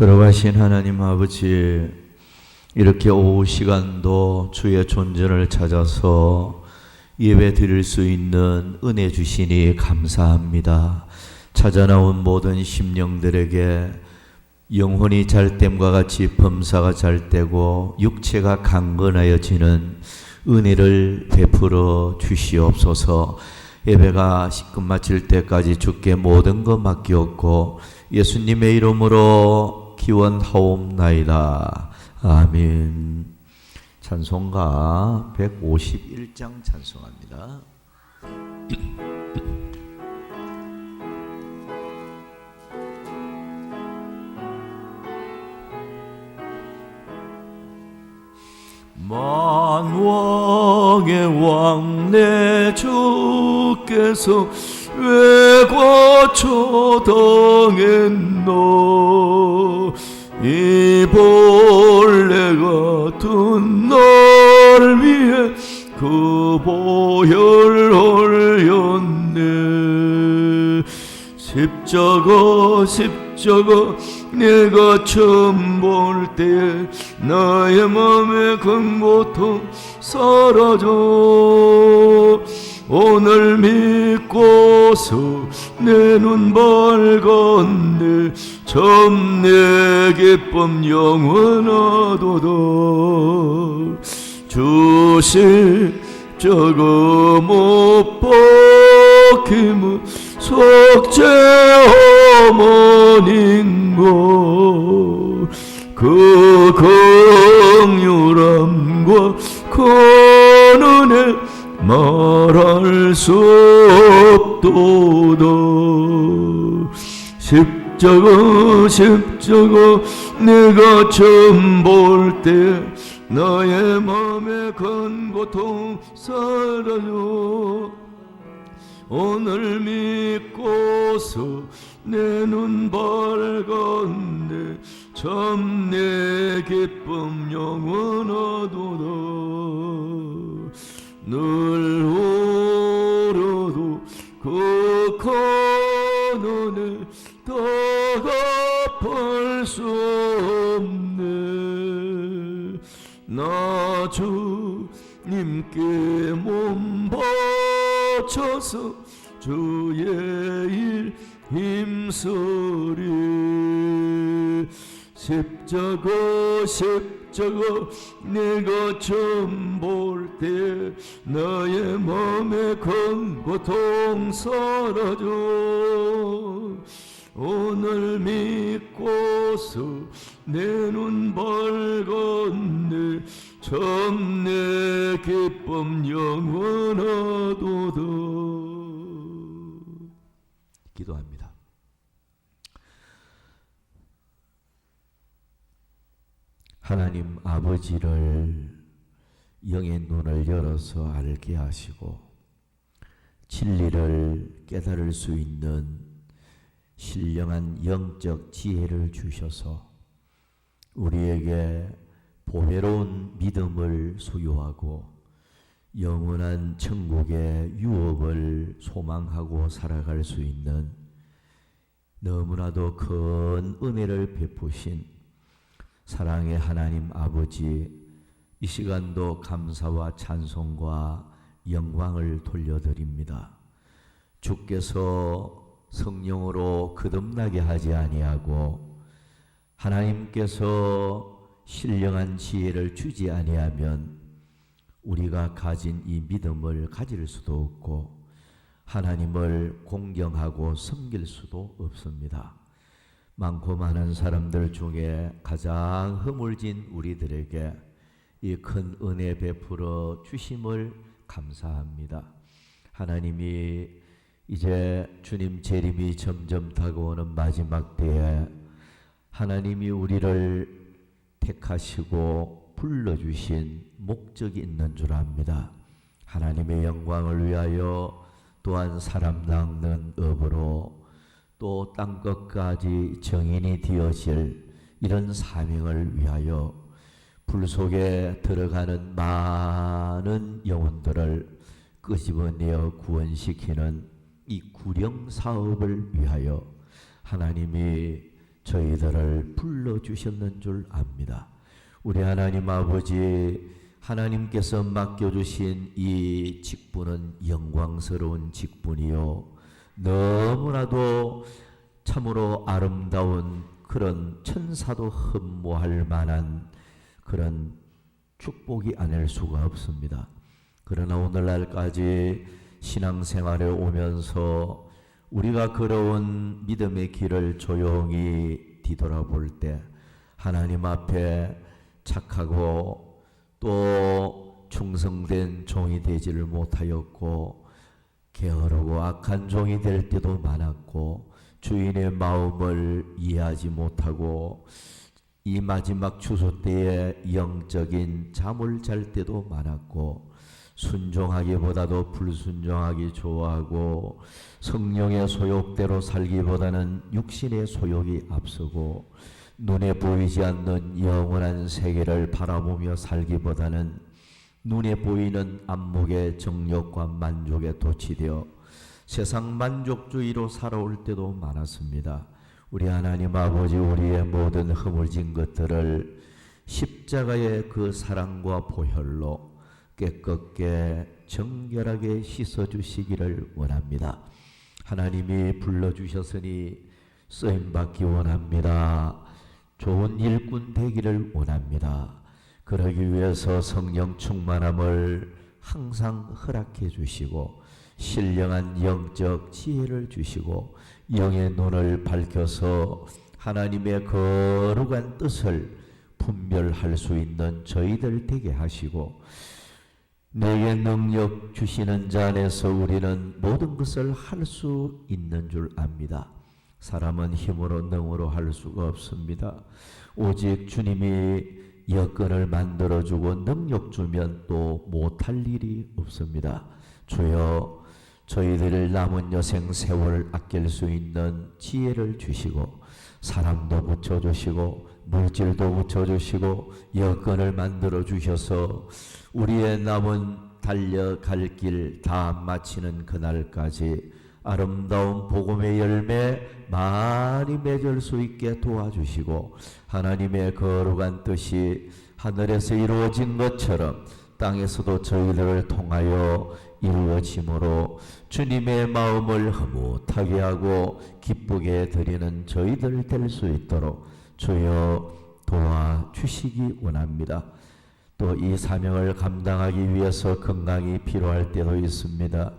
걸어가신 하나님 아버지, 이렇게 오후 시간도 주의 존전을 찾아서 예배 드릴 수 있는 은혜 주시니 감사합니다. 찾아 나온 모든 심령들에게 영혼이 잘됨과 같이 범사가 잘되고 육체가 강건하여지는 은혜를 베풀어 주시옵소서. 예배가 끝마칠 때까지 주께 모든 것 맡기옵고 예수님의 이름으로 기원하옵나이다. 아멘. 찬송가 151장 찬송합니다. 만왕의 왕 내 주께서 왜 거쳐 당했노. 이 벌레 같은 날 위해 그 보혈 흘렸네. 십자가 내가 처음 볼 때에 나의 맘에 큰 고통 사라져. 오늘 믿고서 내 눈 밝았네. 참 내 기쁨 영원하도다. 주 십자가 못 박힘은 속죄 어머니인가. 그 긍휼함과 그 은혜 말할 수 없도다. 십자가 내가 처음 볼 때 나의 맘에 큰 고통 사라져. 오늘 믿고서 내 눈 밝았네. 참 내 기쁨 영원하도다. 늘 울어도 그 큰 은혜 더 갚을 수 없네. 나 주님께 몸 바쳐서 주의 일 힘쓰리. 십자가 내가 처음 볼 때 나의 맘에 큰 고통 사라져. 오늘 믿고서 내 눈 밝았네. 참 내 기쁨 영원하도다. 기도합니다. 하나님 아버지를 영의 눈을 열어서 알게 하시고 진리를 깨달을 수 있는 신령한 영적 지혜를 주셔서 우리에게 보배로운 믿음을 소유하고 영원한 천국의 유업을 소망하고 살아갈 수 있는 너무나도 큰 은혜를 베푸신 사랑의 하나님 아버지, 이 시간도 감사와 찬송과 영광을 돌려드립니다. 주께서 성령으로 거듭나게 하지 아니하고 하나님께서 신령한 지혜를 주지 아니하면 우리가 가진 이 믿음을 가질 수도 없고 하나님을 공경하고 섬길 수도 없습니다. 많고 많은 사람들 중에 가장 허물진 우리들에게 이 큰 은혜 베풀어 주심을 감사합니다. 하나님이 이제 주님 재림이 점점 다가오는 마지막 때에 하나님이 우리를 택하시고 불러주신 목적이 있는 줄 압니다. 하나님의 영광을 위하여 또한 사람 낚는 업으로 또 땅끝까지 정인이 되어질 이런 사명을 위하여 불 속에 들어가는 많은 영혼들을 끄집어내어 구원시키는 이 구령 사업을 위하여 하나님이 저희들을 불러주셨는 줄 압니다. 우리 하나님 아버지, 하나님께서 맡겨주신 이 직분은 영광스러운 직분이요, 너무나도 참으로 아름다운 그런 천사도 흠모할 만한 그런 축복이 아닐 수가 없습니다. 그러나 오늘날까지 신앙생활에 오면서 우리가 걸어온 믿음의 길을 조용히 뒤돌아볼 때 하나님 앞에 착하고 또 충성된 종이 되지를 못하였고, 게으르고 악한 종이 될 때도 많았고, 주인의 마음을 이해하지 못하고 이 마지막 추수 때에 영적인 잠을 잘 때도 많았고, 순종하기보다도 불순종하기 좋아하고 성령의 소욕대로 살기보다는 육신의 소욕이 앞서고, 눈에 보이지 않는 영원한 세계를 바라보며 살기보다는 눈에 보이는 안목의 정욕과 만족에 도취되어 세상 만족주의로 살아올 때도 많았습니다. 우리 하나님 아버지, 우리의 모든 허물진 것들을 십자가의 그 사랑과 보혈로 깨끗게 정결하게 씻어주시기를 원합니다. 하나님이 불러주셨으니 쓰임받기 원합니다. 좋은 일꾼 되기를 원합니다. 그러기 위해서 성령 충만함을 항상 허락해 주시고, 신령한 영적 지혜를 주시고, 영의 눈을 밝혀서 하나님의 거룩한 뜻을 분별할 수 있는 저희들 되게 하시고, 내게 능력 주시는 자 안에서 우리는 모든 것을 할 수 있는 줄 압니다. 사람은 힘으로 능으로 할 수가 없습니다. 오직 주님이 여건을 만들어주고 능력 주면 또 못할 일이 없습니다. 주여, 저희들을 남은 여생 세월 아낄 수 있는 지혜를 주시고, 사람도 붙여주시고 물질도 붙여주시고 여건을 만들어 주셔서 우리의 남은 달려갈 길 다 마치는 그날까지 아름다운 복음의 열매 많이 맺을 수 있게 도와주시고, 하나님의 거룩한 뜻이 하늘에서 이루어진 것처럼 땅에서도 저희들을 통하여 이루어짐으로 주님의 마음을 흐뭇하게 하고 기쁘게 드리는 저희들 될 수 있도록 주여 도와주시기 원합니다. 또 이 사명을 감당하기 위해서 건강이 필요할 때도 있습니다.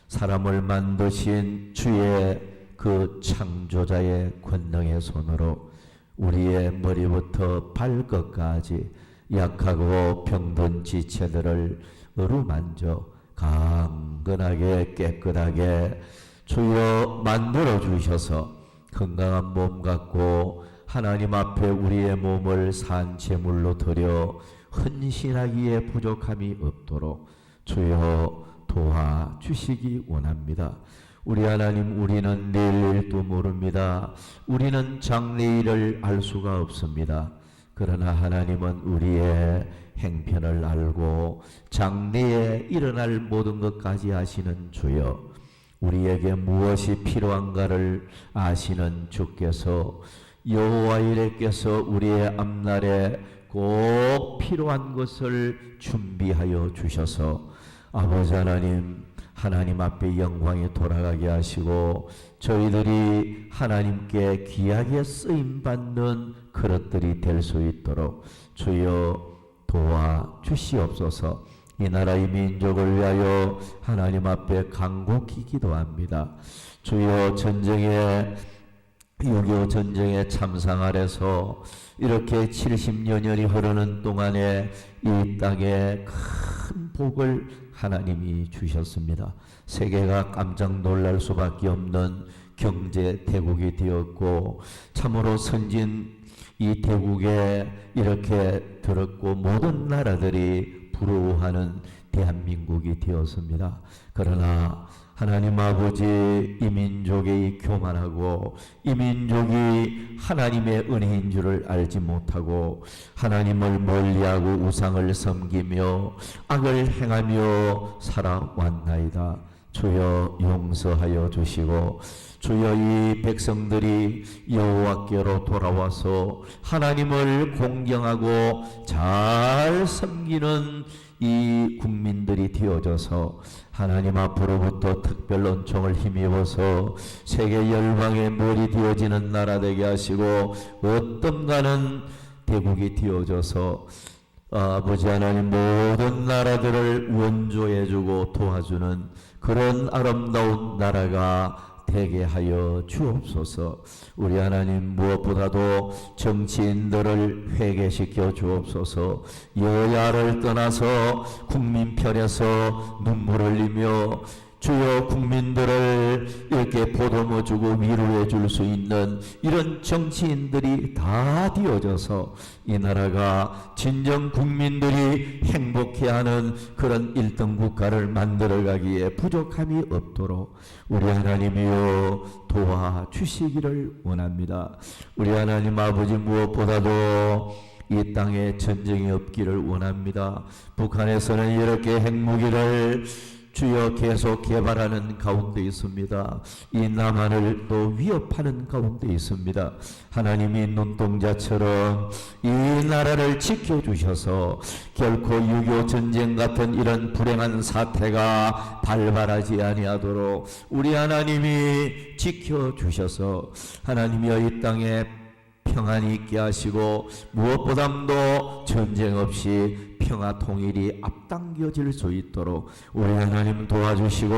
사람을 만드신 주의 그 창조자의 권능의 손으로 우리의 머리부터 발끝까지 약하고 병든 지체들을 어루만져 강건하게 깨끗하게 주여 만들어 주셔서 건강한 몸 갖고 하나님 앞에 우리의 몸을 산 제물로 드려 헌신하기에 부족함이 없도록 주여 도와주시기 원합니다. 우리 하나님, 우리는 내일도 모릅니다. 우리는 장래일을 알 수가 없습니다. 그러나 하나님은 우리의 행편을 알고 장래에 일어날 모든 것까지 아시는 주여, 우리에게 무엇이 필요한가를 아시는 주께서 여호와 이레께서 우리의 앞날에 꼭 필요한 것을 준비하여 주셔서 아버지 하나님, 하나님 앞에 영광이 돌아가게 하시고 저희들이 하나님께 귀하게 쓰임받는 그릇들이 될 수 있도록 주여 도와주시옵소서. 이 나라의 민족을 위하여 하나님 앞에 간곡히 기도합니다. 주여, 6.25 전쟁의 참상 아래서 이렇게 70여 년이 흐르는 동안에 이 땅에 큰 복을 하나님이 주셨습니다. 세계가 깜짝 놀랄 수밖에 없는 경제 대국이 되었고, 참으로 선진 이 대국에 이렇게 들었고 모든 나라들이 부러워하는 대한민국이 되었습니다. 그러나 하나님 아버지, 이 민족이 교만하고 이 민족이 하나님의 은혜인 줄을 알지 못하고 하나님을 멀리하고 우상을 섬기며 악을 행하며 살아왔나이다. 주여 용서하여 주시고 주여 이 백성들이 여호와께로 돌아와서 하나님을 공경하고 잘 섬기는 이 국민들이 되어져서 하나님 앞으로부터 특별 은총을 힘입어서 세계 열방의 머리 되어지는 나라 되게 하시고 어떤가는 대국이 되어져서 아버지 하나님 모든 나라들을 원조해주고 도와주는 그런 아름다운 나라가 되게 하여 주옵소서. 우리 하나님 무엇보다도 정치인들을 회개시켜 주옵소서. 여야를 떠나서 국민 편에서 눈물을 흘리며 주여 국민들을 이렇게 보듬어 주고 위로해 줄 수 있는 이런 정치인들이 다 되어져서 이 나라가 진정 국민들이 행복해하는 그런 1등 국가를 만들어가기에 부족함이 없도록 우리 하나님이여 도와주시기를 원합니다. 우리 하나님 아버지 무엇보다도 이 땅에 전쟁이 없기를 원합니다. 북한에서는 이렇게 핵무기를 주여 계속 개발하는 가운데 있습니다. 이 남한을 또 위협하는 가운데 있습니다. 하나님이 눈동자처럼 이 나라를 지켜주셔서 결코 6.25 전쟁 같은 이런 불행한 사태가 발발하지 아니하도록 우리 하나님이 지켜주셔서 하나님이여 이 땅에 평안이 있게 하시고 무엇보다도 전쟁 없이 평화 통일이 앞당겨질 수 있도록 우리 하나님 도와주시고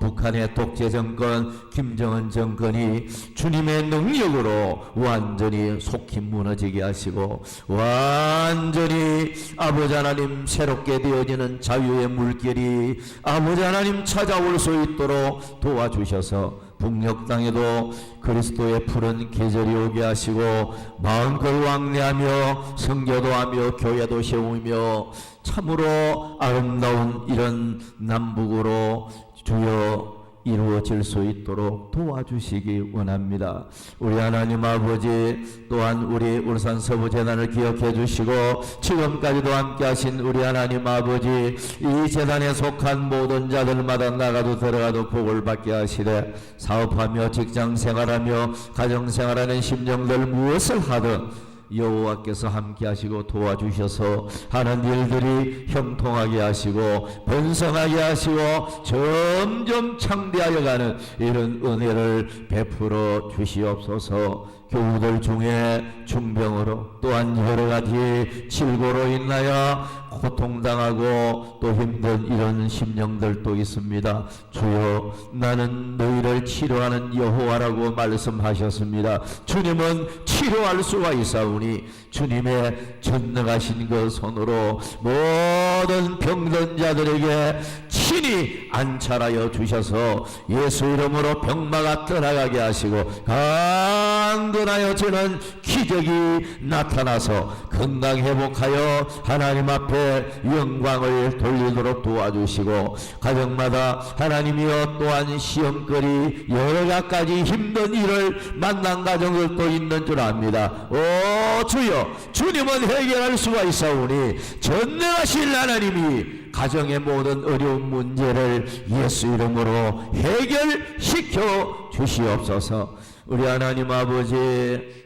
북한의 독재 정권 김정은 정권이 주님의 능력으로 완전히 속히 무너지게 하시고 완전히 아버지 하나님 새롭게 되어지는 자유의 물결이 아버지 하나님 찾아올 수 있도록 도와주셔서 북녘 땅에도 그리스도의 푸른 계절이 오게 하시고 마음껏 왕래하며 선교도 하며 교회도 세우며 참으로 아름다운 이런 남북으로 주여 이루어질 수 있도록 도와주시기 원합니다. 우리 하나님 아버지 또한 우리 울산 서부재단을 기억해 주시고 지금까지도 함께 하신 우리 하나님 아버지 이 재단에 속한 모든 자들마다 나가도 들어가도 복을 받게 하시되 사업하며 직장생활하며 가정생활하는 심령들 무엇을 하든 여호와께서 함께 하시고 도와주셔서 하는 일들이 형통하게 하시고 번성하게 하시고 점점 창대하여 가는 이런 은혜를 베풀어 주시옵소서. 교우들 중에 중병으로 또한 여러 가지 질고로 인하여 고통당하고 또 힘든 이런 심령들도 있습니다. 주여 나는 너희를 치료하는 여호와라고 말씀하셨습니다. 주님은 치료할 수가 있사오니 주님의 전능하신 그 손으로 모든 병든 자들에게 친히 안찰하여 주셔서 예수 이름으로 병마가 떠나가게 하시고 강건하여 저는 기적이 나타나서 건강 회복하여 하나님 앞에 영광을 돌리도록 도와주시고 가정마다 하나님이여 또한 시험거리 여러 가지 힘든 일을 만난 가정들도 있는 줄 압니다. 오 주여 주님은 해결할 수가 있사오니 전능하신 하나님이 가정의 모든 어려운 문제를 예수 이름으로 해결시켜 주시옵소서. 우리 하나님 아버지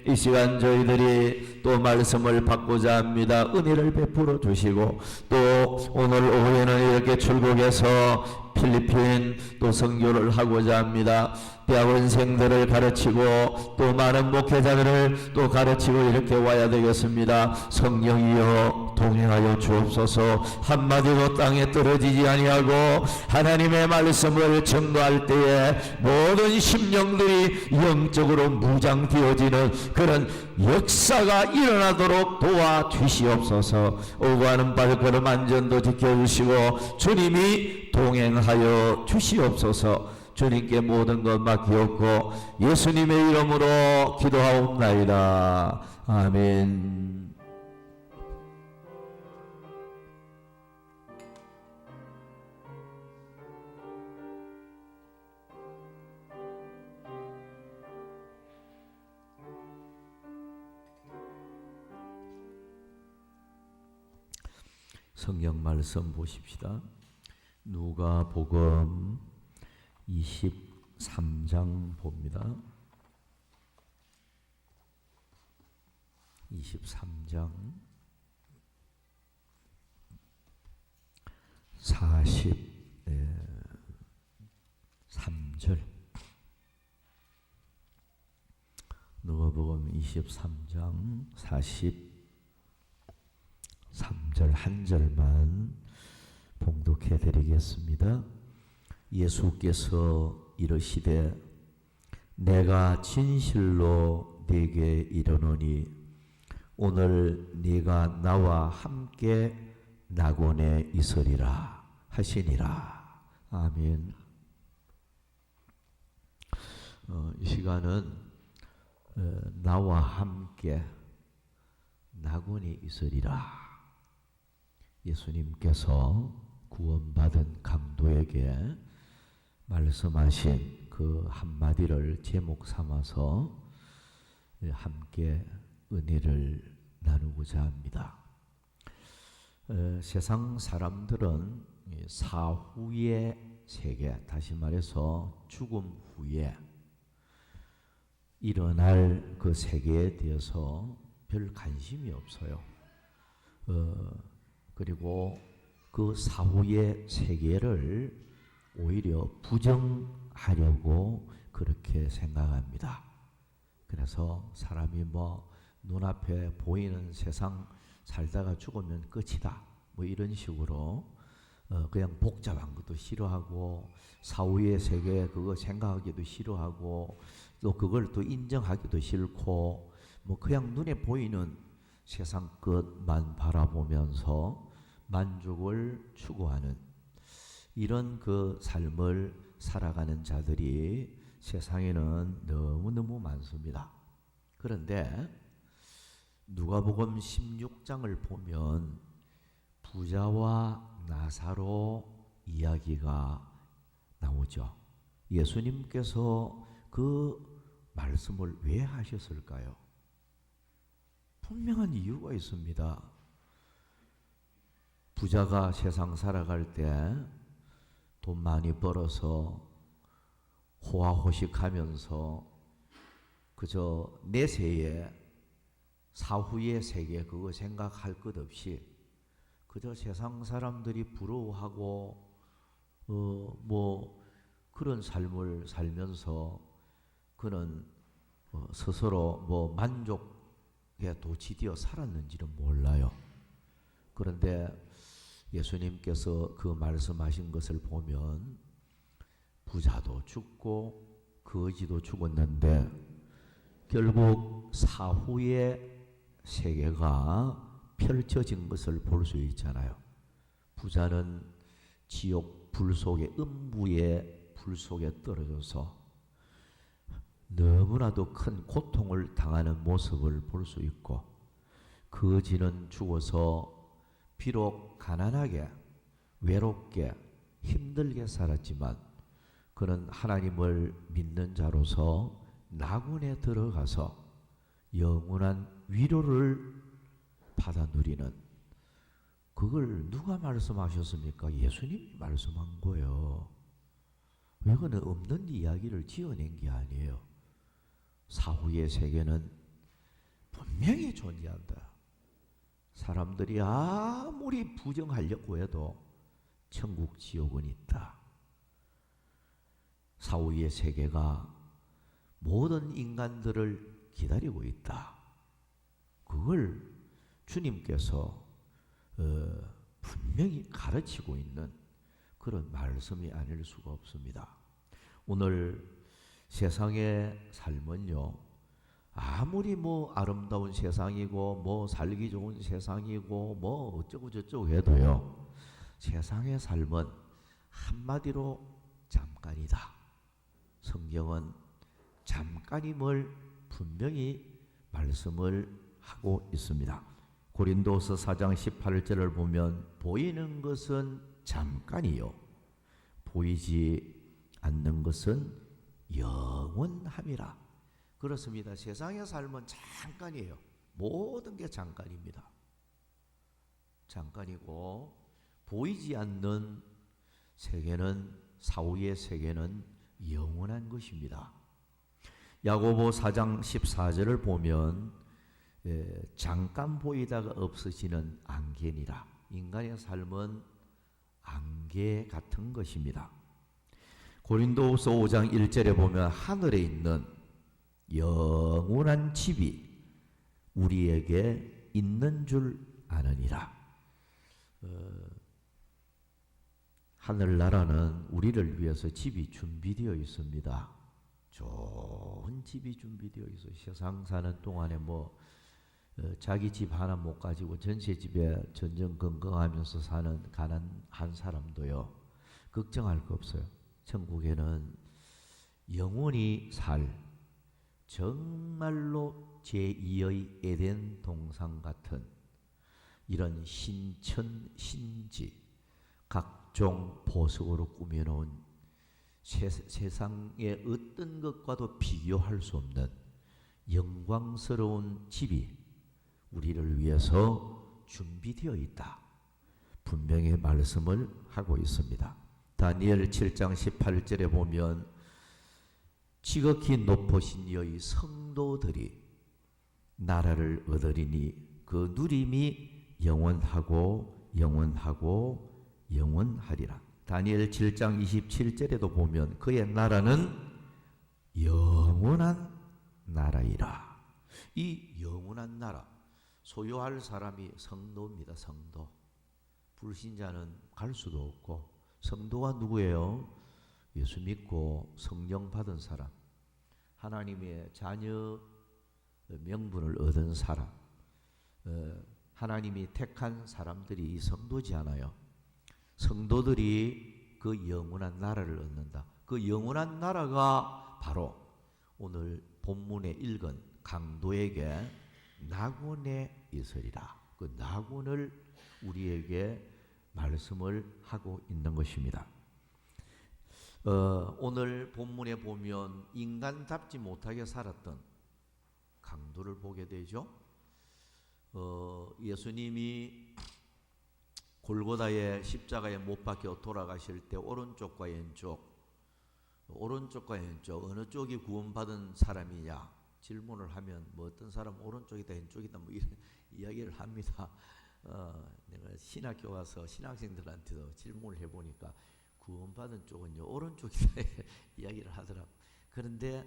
이 시간 저희들이 또 말씀을 받고자 합니다. 은혜를 베풀어 주시고 또 오늘 오후에는 이렇게 출국해서 필리핀 또 선교를 하고자 합니다. 대학원생들을 가르치고 또 많은 목회자들을 또 가르치고 이렇게 와야 되겠습니다. 성령이여 동행하여 주옵소서. 한마디도 땅에 떨어지지 아니하고 하나님의 말씀을 전도할 때에 모든 심령들이 영적으로 무장되어지는 그런 역사가 일어나도록 도와주시옵소서. 오고 가는 발걸음 안전도 지켜주시고 주님이 동행하여 주시옵소서. 주님께 모든 것 맡기옵고 예수님의 이름으로 기도하옵나이다. 아멘. 성경 말씀 보십시다. 누가복음 23장 봅니다. 23장 43절. 누가복음 23장 43절 한 절만 봉독해 드리겠습니다. 예수께서 이르시되 내가 진실로 네게 이르노니 오늘 네가 나와 함께 낙원에 있으리라 하시니라. 아멘. 이 시간은 나와 함께 낙원에 있으리라. 예수님께서 구원받은 강도에게 말씀하신 그 한마디를 제목 삼아서 함께 은혜를 나누고자 합니다. 세상 사람들은 사후의 세계, 다시 말해서 죽음 후에 일어날 그 세계에 대해서 별 관심이 없어요. 그리고 그 사후의 세계를 오히려 부정하려고 그렇게 생각합니다. 그래서 사람이 눈앞에 보이는 세상 살다가 죽으면 끝이다, 이런 식으로 그냥 복잡한 것도 싫어하고 사후의 세계 그거 생각하기도 싫어하고 또 그걸 또 인정하기도 싫고 그냥 눈에 보이는 세상 것만 바라보면서 만족을 추구하는 이런 그 삶을 살아가는 자들이 세상에는 너무너무 많습니다. 그런데 누가복음 16장을 보면 부자와 나사로 이야기가 나오죠. 예수님께서 그 말씀을 왜 하셨을까요? 분명한 이유가 있습니다. 부자가 세상 살아갈 때 돈 많이 벌어서 호화호식하면서 그저 내세에 사후의 세계 그거 생각할 것 없이 그저 세상 사람들이 부러워하고 그런 삶을 살면서 그는 스스로 만족에 도취되어 살았는지는 몰라요. 그런데 예수님께서 그 말씀하신 것을 보면 부자도 죽고 거지도 죽었는데 결국 사후의 세계가 펼쳐진 것을 볼 수 있잖아요. 부자는 지옥 불 속에 음부의 불 속에 떨어져서 너무나도 큰 고통을 당하는 모습을 볼 수 있고 거지는 죽어서 비록 가난하게 외롭게 힘들게 살았지만 그는 하나님을 믿는 자로서 낙원에 들어가서 영원한 위로를 받아 누리는, 그걸 누가 말씀하셨습니까? 예수님이 말씀한 거예요. 이거는 없는 이야기를 지어낸 게 아니에요. 사후의 세계는 분명히 존재한다. 사람들이 아무리 부정하려고 해도 천국 지옥은 있다. 사후의 세계가 모든 인간들을 기다리고 있다. 그걸 주님께서 분명히 가르치고 있는 그런 말씀이 아닐 수가 없습니다. 오늘 세상의 삶은요, 아무리 아름다운 세상이고 살기 좋은 세상이고 어쩌고 저쩌고 해도요, 세상의 삶은 한마디로 잠깐이다. 성경은 잠깐임을 분명히 말씀을 하고 있습니다. 고린도서 4장 18절을 보면 보이는 것은 잠깐이요 보이지 않는 것은 영원함이라. 그렇습니다. 세상의 삶은 잠깐이에요. 모든 게 잠깐입니다. 잠깐이고 보이지 않는 세계는, 사후의 세계는 영원한 것입니다. 야고보 4장 14절을 보면 잠깐 보이다가 없어지는 안개니라. 인간의 삶은 안개 같은 것입니다. 고린도후서 5장 1절에 보면 하늘에 있는 영원한 집이 우리에게 있는 줄 아느니라. 하늘나라는 우리를 위해서 집이 준비되어 있습니다. 좋은 집이 준비되어 있어요. 세상 사는 동안에 자기 집 하나 못 가지고 전세집에 전전긍긍하면서 사는 가난한 사람도요, 걱정할 거 없어요. 천국에는 영원히 살 정말로 제2의 에덴 동산 같은 이런 신천 신지, 각종 보석으로 꾸며놓은 세상의 어떤 것과도 비교할 수 없는 영광스러운 집이 우리를 위해서 준비되어 있다. 분명히 말씀을 하고 있습니다. 다니엘 7장 18절에 보면 지극히 높으신 이의 성도들이 나라를 얻으리니 그 누림이 영원하고 영원하고 영원하리라. 다니엘 7장 27절에도 보면 그의 나라는 영원한 나라이라. 이 영원한 나라 소유할 사람이 성도입니다. 성도. 불신자는 갈 수도 없고, 성도가 누구예요? 예수 믿고 성령 받은 사람, 하나님의 자녀 명분을 얻은 사람, 하나님이 택한 사람들이 이 성도지 않아요. 성도들이 그 영원한 나라를 얻는다. 그 영원한 나라가 바로 오늘 본문에 읽은 강도에게 낙원에 있으리라. 그 낙원을 우리에게 말씀을 하고 있는 것입니다. 오늘 본문에 보면 인간답지 못하게 살았던 강도를 보게 되죠. 예수님이 골고다의 십자가에 못 박혀 돌아가실 때 오른쪽과 왼쪽 어느 쪽이 구원받은 사람이냐 질문을 하면 어떤 사람 오른쪽이다 왼쪽이다 이런 이야기를 합니다. 내가 신학교 와서 신학생들한테도 질문을 해보니까 구원받은 쪽은요 오른쪽이다 이야기를 하더라고. 그런데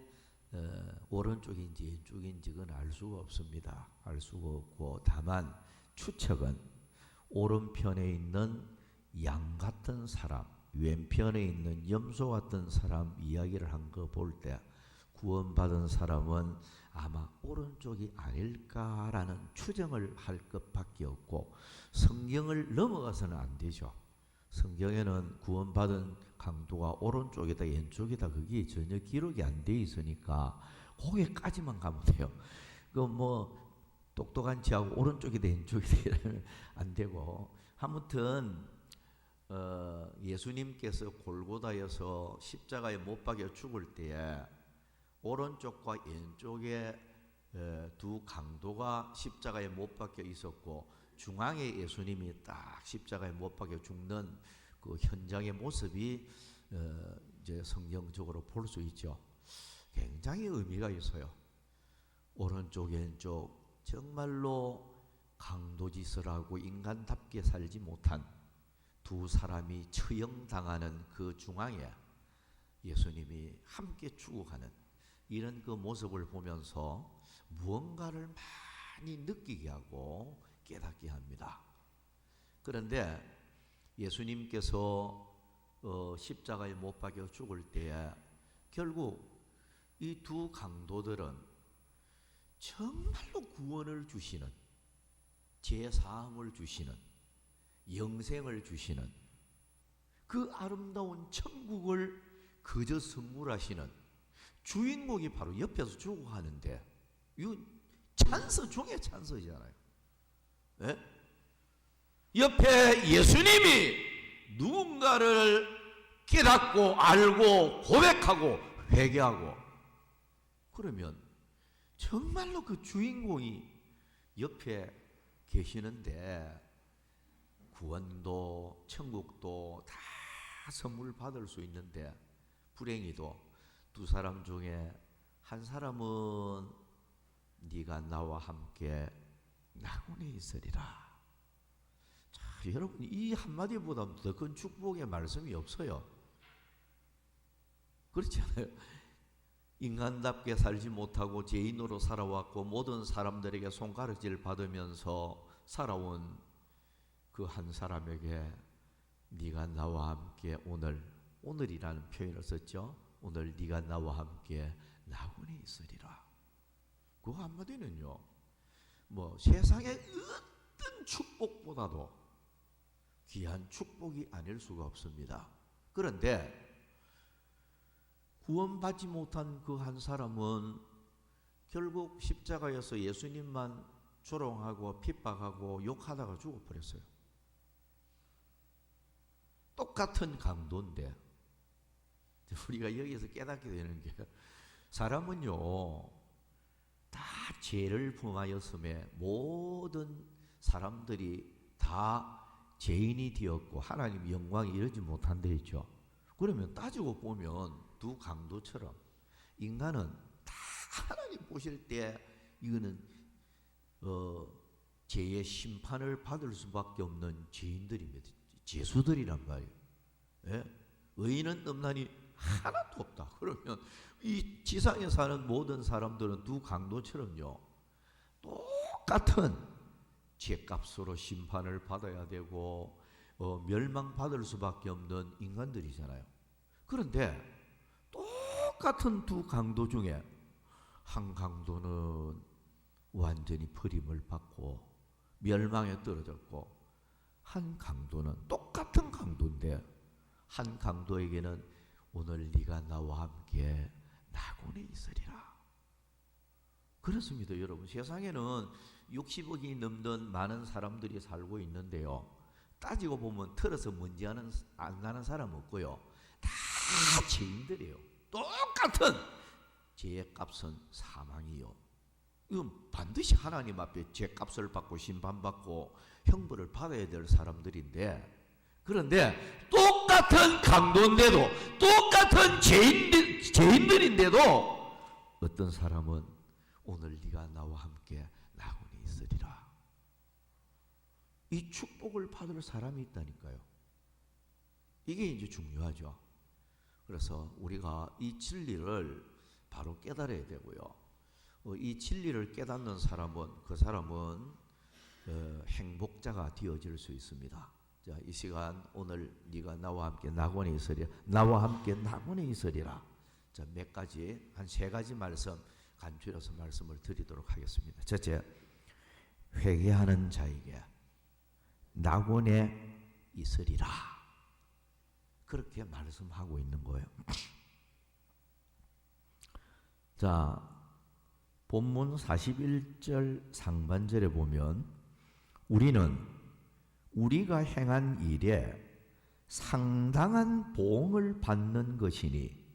오른쪽인지 왼쪽인지 그건 알 수가 없습니다. 알 수가 없고, 다만 추측은 오른편에 있는 양 같은 사람, 왼편에 있는 염소 같은 사람 이야기를 한 거 볼 때 구원받은 사람은 아마 오른쪽이 아닐까라는 추정을 할 것밖에 없고, 성경을 넘어가서는 안 되죠. 성경에는 구원받은 강도가 오른쪽이다 왼쪽이다 그게 전혀 기록이 안 돼 있으니까 거기까지만 가면 돼요. 똑똑한 지하고 오른쪽이다 왼쪽이다 이러면 안 되고, 아무튼 예수님께서 골고다에서 십자가에 못 박여 죽을 때에 오른쪽과 왼쪽에 두 강도가 십자가에 못 박혀 있었고, 중앙에 예수님이 딱 십자가에 못 박혀 죽는 그 현장의 모습이 이제 성경적으로 볼 수 있죠. 굉장히 의미가 있어요. 오른쪽 왼쪽 정말로 강도짓을 하고 인간답게 살지 못한 두 사람이 처형당하는 그 중앙에 예수님이 함께 죽어가는 이런 그 모습을 보면서 무언가를 많이 느끼게 하고 깨닫게 합니다. 그런데 예수님께서 십자가에 못 박혀 죽을 때에 결국 이 두 강도들은 정말로 구원을 주시는, 제사함을 주시는, 영생을 주시는 그 아름다운 천국을 그저 선물하시는 주인공이 바로 옆에서 죽어가는데, 이거 찬스 중에 찬스잖아요. 네? 옆에 예수님이 누군가를 깨닫고 알고 고백하고 회개하고, 그러면 정말로 그 주인공이 옆에 계시는데 구원도 천국도 다 선물 받을 수 있는데 불행히도 두 사람 중에 한 사람은 네가 나와 함께 낙원에 있으리라. 자, 여러분 이 한마디보다 더 큰 축복의 말씀이 없어요. 그렇지 않아요? 인간답게 살지 못하고 죄인으로 살아왔고 모든 사람들에게 손가락질 받으면서 살아온 그 한 사람에게 네가 나와 함께 오늘이라는 표현을 썼죠. 오늘 네가 나와 함께 낙원에 있으리라. 그 한마디는요, 뭐 세상의 어떤 축복보다도 귀한 축복이 아닐 수가 없습니다. 그런데 구원받지 못한 그 한 사람은 결국 십자가에서 예수님만 조롱하고 핍박하고 욕하다가 죽어버렸어요. 똑같은 강도인데 우리가 여기서 깨닫게 되는 게 사람은요 다 죄를 범하였음에 모든 사람들이 다 죄인이 되었고 하나님 영광이 이르지 못한다 했죠. 그러면 따지고 보면 두 강도처럼 인간은 다 하나님 보실 때 이거는 죄의 심판을 받을 수밖에 없는 죄인들입니다. 죄수들이란 말이에요. 예? 의인은 없나니 하나도 없다. 그러면 이 지상에 사는 모든 사람들은 두 강도처럼요 똑같은 죄값으로 심판을 받아야 되고 멸망받을 수밖에 없는 인간들이잖아요. 그런데 똑같은 두 강도 중에 한 강도는 완전히 버림을 받고 멸망에 떨어졌고 한 강도는 똑같은 강도인데 한 강도에게는 오늘 네가 나와 함께 낙원에 있으리라. 그렇습니다. 여러분 세상에는 60억이 넘는 많은 사람들이 살고 있는데요 따지고 보면 털어서 먼지 안 나는 사람 없고요 다 죄인들이에요. 똑같은 죄의 값은 사망이요. 이건 반드시 하나님 앞에 죄값을 받고 심판받고 형벌을 받아야 될 사람들인데 그런데 똑같은 강도인데도 똑같은 죄인들인데도 어떤 사람은 오늘 네가 나와 함께 낙원에 있으리라. 이 축복을 받을 사람이 있다니까요. 이게 이제 중요하죠. 그래서 우리가 이 진리를 바로 깨달아야 되고요. 이 진리를 깨닫는 사람은 그 사람은 행복자가 되어질 수 있습니다. 자, 이 시간 오늘 네가 나와 함께 낙원에 있으리라. 나와 함께 낙원에 있으리라. 자, 몇 가지 한 세 가지 말씀 간추려서 말씀을 드리도록 하겠습니다. 첫째, 회개하는 자에게 낙원에 있으리라. 그렇게 말씀하고 있는 거예요. 자, 본문 41절 상반절에 보면 우리는 우리가 행한 일에 상당한 보응을 받는 것이니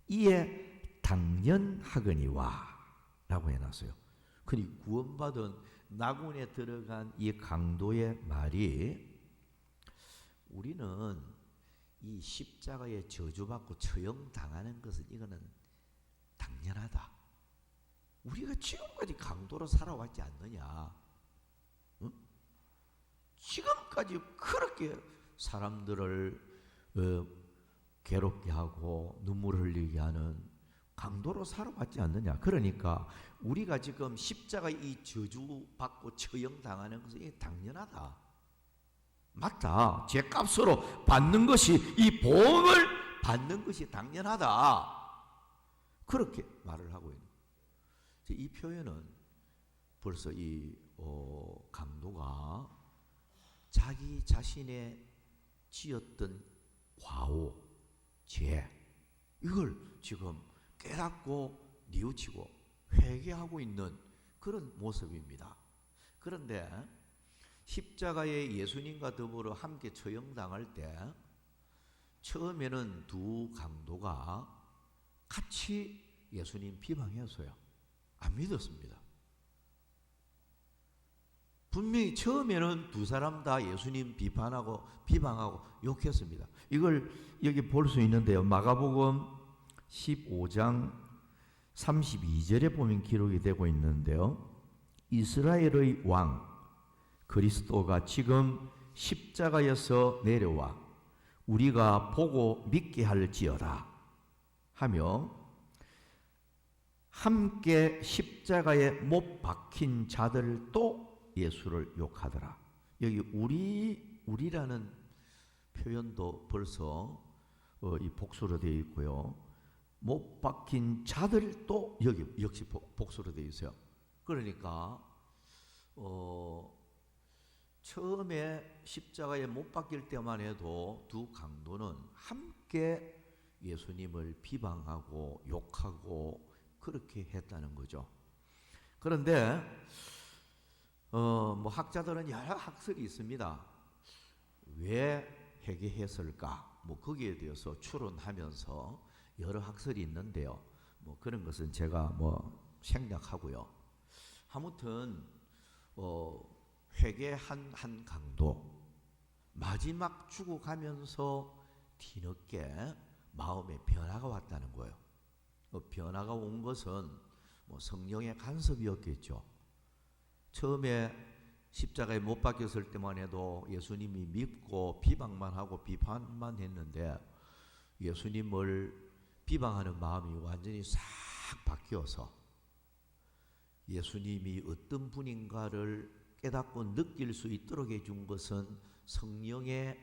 이에 당연하거니와 라고 해놨어요. 그니 구원받은 낙원에 들어간 이 강도의 말이 우리는 이 십자가에 저주받고 처형당하는 것은 이거는 당연하다. 우리가 지금까지 강도로 살아왔지 않느냐? 응? 지금까지 그렇게 사람들을 괴롭게 하고 눈물 흘리게 하는 강도로 살아왔지 않느냐? 그러니까 우리가 지금 십자가 이 저주받고 처형당하는 것은 이게 당연하다. 맞다. 죄값으로 받는 것이 이 보응을 받는 것이 당연하다. 그렇게 말을 하고 있는. 이 표현은 벌써 이 강도가 자기 자신의 지었던 과오, 죄 이걸 지금 깨닫고 뉘우치고 회개하고 있는 그런 모습입니다. 그런데 십자가에 예수님과 더불어 함께 처형당할 때 처음에는 두 강도가 같이 예수님 비방했어요. 안 믿었습니다. 분명히 처음에는 두 사람 다 예수님 비판하고 비방하고 욕했습니다. 이걸 여기 볼 수 있는데요. 마가복음 15장 32절에 보면 기록이 되고 있는데요. 이스라엘의 왕 그리스도가 지금 십자가에서 내려와 우리가 보고 믿게 할지어다 하며 함께 십자가에 못 박힌 자들도 예수를 욕하더라. 여기 우리라는 표현도 벌써 이 복수로 되어 있고요. 못 박힌 자들도 여기 역시 복수로 되어 있어요. 그러니까 처음에 십자가에 못 박힐 때만 해도 두 강도는 함께 예수님을 비방하고 욕하고 그렇게 했다는 거죠. 그런데 뭐 학자들은 여러 학설이 있습니다. 왜 회개했을까? 뭐 거기에 대해서 추론하면서 여러 학설이 있는데요. 뭐 그런 것은 제가 뭐 생략하고요. 아무튼 회개한 한 강도 마지막 죽어가면서 뒤늦게 마음에 변화가 왔다는 거예요. 변화가 온 것은 뭐 성령의 간섭이었겠죠. 처음에 십자가에 못 박혔을 때만 해도 예수님이 믿고 비방만 하고 비판만 했는데 예수님을 비방하는 마음이 완전히 싹 바뀌어서 예수님이 어떤 분인가를 깨닫고 느낄 수 있도록 해준 것은 성령의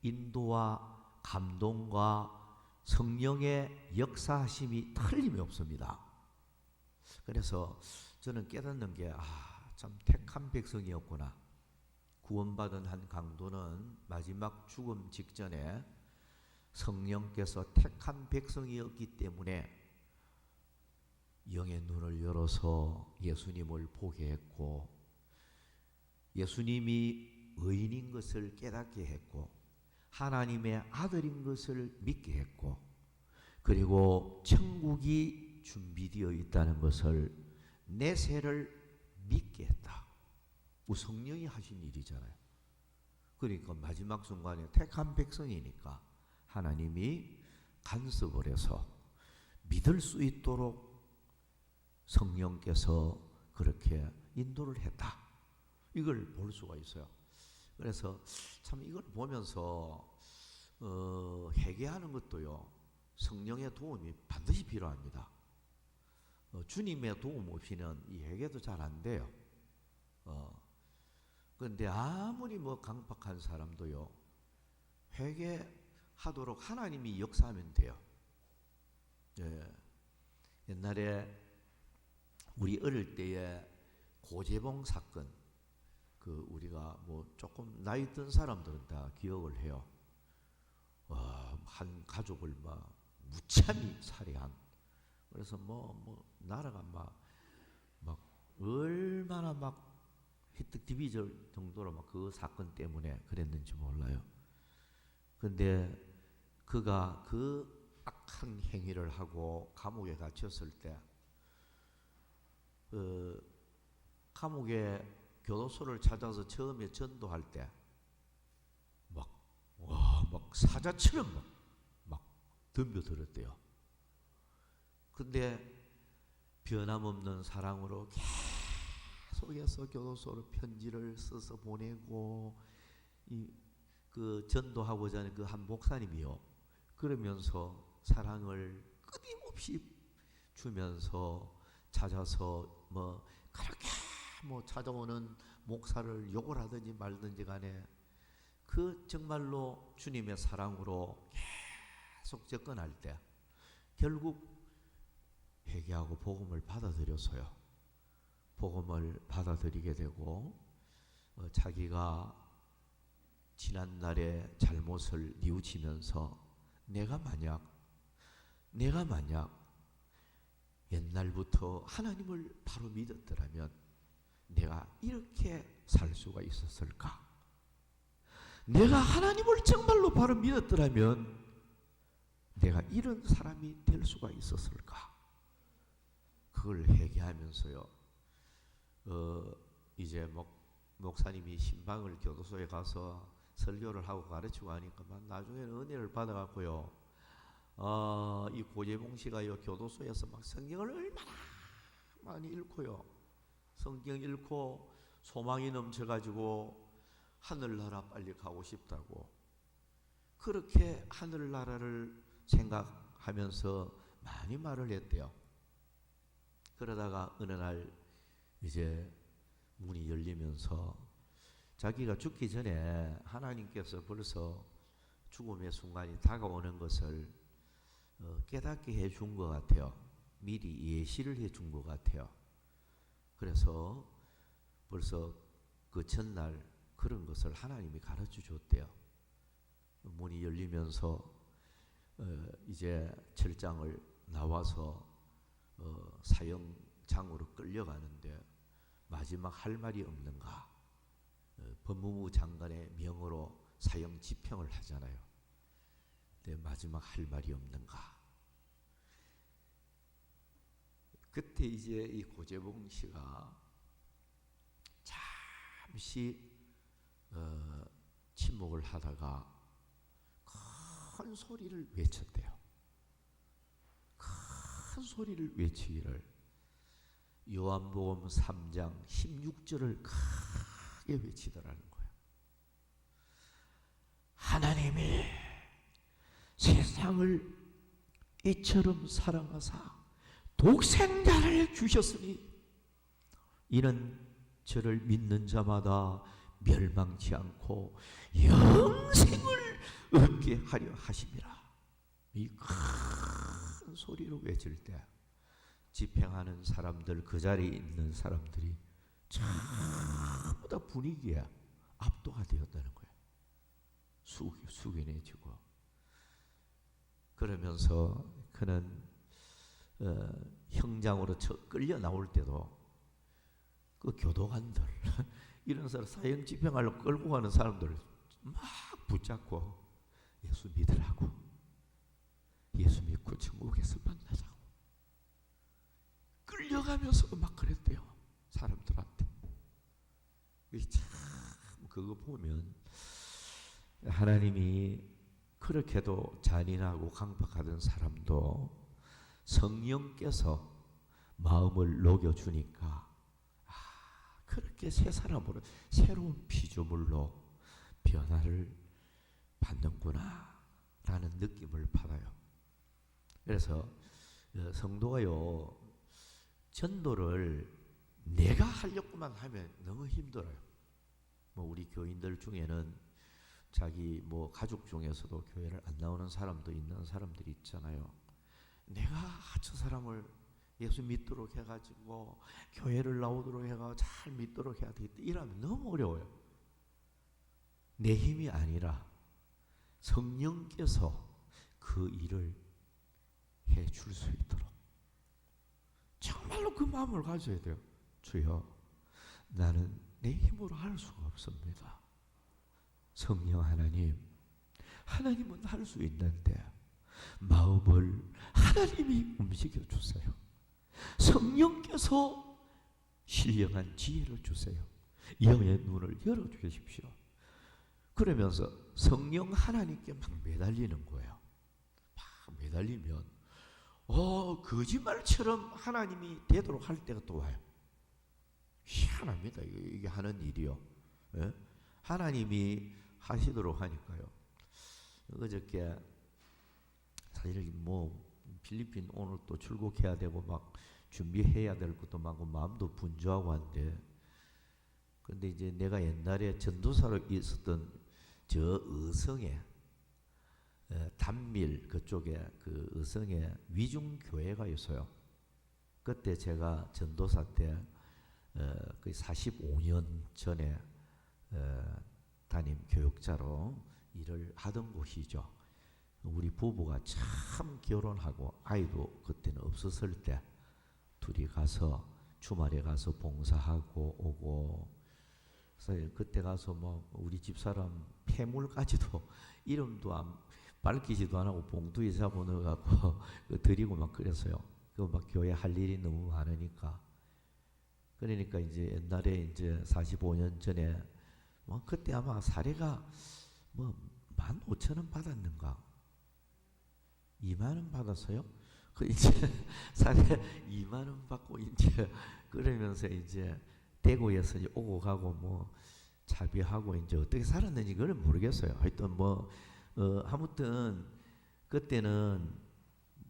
인도와 감동과 성령의 역사하심이 틀림이 없습니다. 그래서 저는 깨닫는 게 참 택한 백성이었구나. 구원받은 한 강도는 마지막 죽음 직전에 성령께서 택한 백성이었기 때문에 영의 눈을 열어서 예수님을 보게 했고 예수님이 의인인 것을 깨닫게 했고 하나님의 아들인 것을 믿게 했고 그리고 천국이 준비되어 있다는 것을 내세를 믿게 했다. 성령이 하신 일이잖아요. 그러니까 마지막 순간에 택한 백성이니까 하나님이 간섭을 해서 믿을 수 있도록 성령께서 그렇게 인도를 했다. 이걸 볼 수가 있어요. 그래서 참 이걸 보면서 회개하는 것도요. 성령의 도움이 반드시 필요합니다. 주님의 도움 없이는 이 회개도 잘 안 돼요. 그런데 아무리 뭐 강박한 사람도요. 회개하도록 하나님이 역사하면 돼요. 예. 옛날에 우리 어릴 때에 고재봉 사건 우리가 뭐 조금 나이 든 사람들은 다 기억을 해요. 한 가족을 막 무참히 살해한. 그래서 뭐 나라가 막 얼마나 막 히트 디비전 정도로 막 그 사건 때문에 그랬는지 몰라요. 근데 그가 그 악한 행위를 하고 감옥에 갇혔을 때 감옥에 교도소를 찾아서 처음에 전도할 때 막 사자처럼 막 덤벼들었대요. 근데 변함없는 사랑으로 계속해서 교도소로 편지를 써서 보내고 그 전도하고자 하는 그 한 목사님이요. 그러면서 사랑을 끊임없이 주면서 찾아서 뭐 그렇게 뭐 찾아오는 목사를 욕을 하든지 말든지 간에 그 정말로 주님의 사랑으로 계속 접근할 때 결국 회개하고 복음을 받아들였어요. 복음을 받아들이게 되고 자기가 지난날의 잘못을 뉘우치면서 내가 만약 옛날부터 하나님을 바로 믿었더라면 내가 이렇게 살 수가 있었을까? 내가 하나님을 정말로 바로 믿었더라면 내가 이런 사람이 될 수가 있었을까? 그걸 회개하면서요. 이제 목사님이 신방을 교도소에 가서 설교를 하고 가르치고 하니까 나중에는 은혜를 받아갖고요. 이 고재봉 씨가요 교도소에서 막 성경을 얼마나 많이 읽고요. 성경 읽고 소망이 넘쳐가지고 하늘나라 빨리 가고 싶다고 그렇게 하늘나라를 생각하면서 많이 말을 했대요. 그러다가 어느 날 이제 문이 열리면서 자기가 죽기 전에 하나님께서 벌써 죽음의 순간이 다가오는 것을 깨닫게 해준 것 같아요. 미리 예시를 해준 것 같아요. 그래서 벌써 그 전날 그런 것을 하나님이 가르쳐 줬대요. 문이 열리면서 이제 철장을 나와서 사형장으로 끌려가는데 마지막 할 말이 없는가? 법무부 장관의 명으로 사형 집행을 하잖아요. 근데 마지막 할 말이 없는가? 그때 이제 이 고재봉 씨가 잠시 침묵을 하다가 큰 소리를 외쳤대요. 큰 소리를 외치기를 요한복음 3장 16절을 크게 외치더라는 거예요. 하나님이 세상을 이처럼 사랑하사 독생자를 주셨으니 이는 저를 믿는 자마다 멸망치 않고 영생을 얻게 하려 하심이라. 이 큰 소리로 외칠 때 집행하는 사람들, 그 자리에 있는 사람들이 전부 다 분위기에 압도가 되었다는 거예요. 숙연해지고. 그러면서 그는 형장으로 끌려 나올 때도 그 교도관들 이런 사람 사형 집행하려고 끌고 가는 사람들 막 붙잡고 예수 믿으라고, 예수 믿고 천국에서 만나자고 끌려가면서 막 그랬대요. 사람들한테. 참 그거 보면 하나님이 그렇게도 잔인하고 강박하던 사람도 성령께서 마음을 녹여주니까 그렇게 새 사람으로 새로운 피조물로 변화를 받는구나 라는 느낌을 받아요. 그래서 성도가요 전도를 내가 하려고만 하면 너무 힘들어요. 뭐 우리 교인들 중에는 자기 뭐 가족 중에서도 교회를 안 나오는 사람도 있는 사람들이 있잖아요. 내가 저 사람을 예수 믿도록 해가지고 교회를 나오도록 해가 잘 믿도록 해야 되겠다 이러면 너무 어려워요. 내 힘이 아니라 성령께서 그 일을 해줄 수 있도록 정말로 그 마음을 가져야 돼요. 주여, 나는 내 힘으로 할 수가 없습니다. 성령 하나님, 하나님은 할 수 있는데 마음을 하나님이 움직여 주세요. 성령께서 신령한 지혜를 주세요. 영의 눈을 열어 주십시오. 그러면서 성령 하나님께 막 매달리는 거예요. 막 매달리면 거짓말처럼 하나님이 되도록 할 때가 또 와요. 희한합니다. 이게 하는 일이요. 예? 하나님이 하시도록 하니까요. 어저께 사실 뭐 필리핀 오늘 또 출국해야 되고 막 준비해야 될 것도 많고 마음도 분주하고 한데, 근데 이제 내가 옛날에 전도사로 있었던 저 의성에 단밀 그쪽에 그 의성에 위중교회가 있어요. 그때 제가 전도사 때 거의 45년 전에 담임 교육자로 일을 하던 곳이죠. 우리 부부가 참 결혼하고 아이도 그때는 없었을 때 둘이 가서 주말에 가서 봉사하고 오고, 그래서 그때 가서 뭐 우리 집사람 폐물까지도 이름도 안 밝히지도 안 하고 봉투에 잡아넣어갖고 드리고 막 그랬어요. 그 막 교회 할 일이 너무 많으니까. 그러니까 이제 옛날에 이제 45년 전에 뭐 그때 아마 사례가 뭐 15,000원 받았는가 2만 원 받았어요? 그 이제 사례 2만 원 받고 이제 그러면서 이제 대구에서 이제 오고 가고 뭐 차비하고 이제 어떻게 살았는지 그걸 모르겠어요. 하여튼 뭐 아무튼 그때는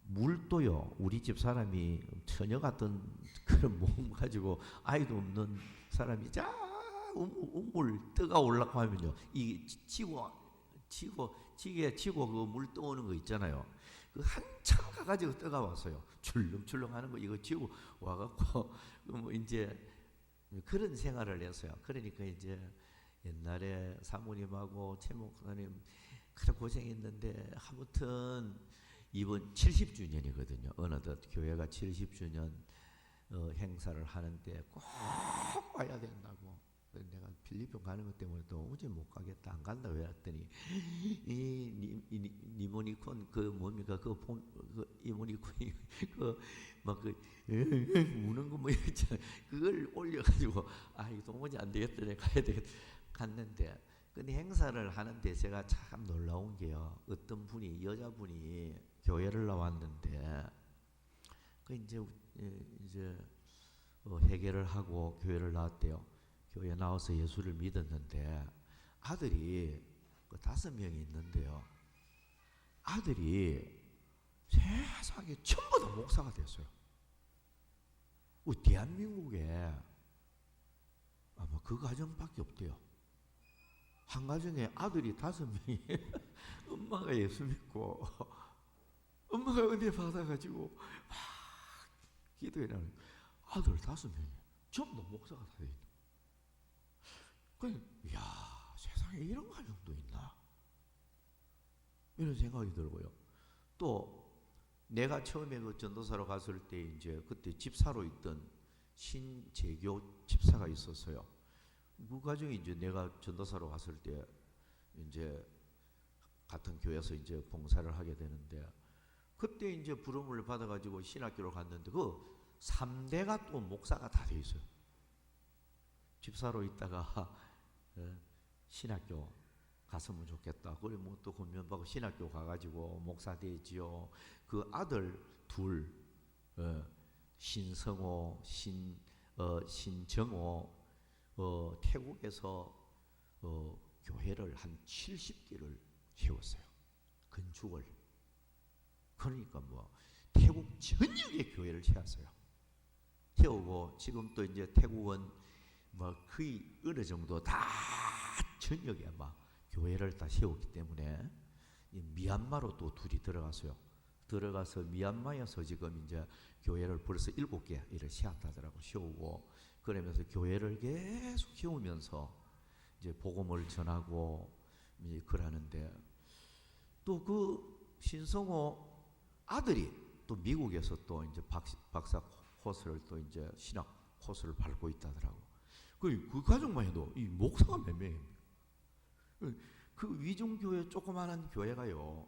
물도요. 우리 집 사람이 처녀 같은 그런 몸 가지고 아이도 없는 사람이 자 우물 떠가 올라고 하면요. 이 지게 치고 그 물 떠오는 거 있잖아요. 그 한참 가가지고 떠가 왔어요. 출렁출렁 하는 거 이거 지고 와갖고 뭐 이제 그런 생활을 했어요. 그러니까 이제 옛날에 사모님하고 최 목사님 그래 고생했는데 아무튼 이번 70주년이거든요. 어느덧 교회가 70주년 행사를 하는데 꼭 와야 된다고. 내가 필리핀 가는 것 때문에 도무지 못 가겠다. 안 간다 왜 했더니 니모니콘 그 뭡니까 그 이모니콘이 그막그 우는 거 뭐 있잖아요. 그걸 올려가지고 아 이거 도무지 안 되겠다. 내가 가야 되겠다. 갔는데 근데 행사를 하는데 제가 참 놀라운 게요. 어떤 분이 여자분이 교회를 나왔는데 그 이제 회개를 하고 교회를 나왔대요. 교회 나와서 예수를 믿었는데 아들이 그 5명이 있는데요. 아들이 세상에 전부 다 목사가 됐어요. 대한민국에 아마 그 가정밖에 없대요. 한 가정에 아들이 5명이 엄마가 예수 믿고 엄마가 은혜 받아가지고 막 기도해라는 아들 5명이 전부 다 목사가 다 돼 있다. 이야 세상에 이런 가정도 있나 이런 생각이 들고요. 또 내가 처음에 그 전도사로 갔을 때 이제 그때 집사로 있던 신재교 집사가 있었어요. 그 가정이 이제 내가 전도사로 갔을 때 이제 같은 교회에서 이제 봉사를 하게 되는데 그때 이제 부름을 받아가지고 신학교로 갔는데 그 3대가 또 목사가 다 돼 있어요. 집사로 있다가 신학교 갔으면 좋겠다. 그래 뭐 또 권면받고 신학교 가가지고 목사 되지요. 그 아들 둘 신성호 신정호 태국에서 교회를 한 70개를 세웠어요. 건축을. 그러니까 뭐 태국 전역에 교회를 세웠어요. 세우고 지금 또 이제 태국은 뭐 거의 어느 정도 다 전역에 막 교회를 다 세웠기 때문에 미얀마로 또 둘이 들어갔어요. 들어가서 미얀마에서 지금 이제 교회를 벌써 7개 이렇게 세웠다더라고. 세우고 그러면서 교회를 계속 세우면서 이제 복음을 전하고 이제 그러는데 또 그 신성호 아들이 또 미국에서 또 이제 박사 코스를 또 이제 신학 코스를 밟고 있다더라고. 그 가정만 해도 이 목사가 몇 명입니까? 그 위중교회 조그마한 교회가요.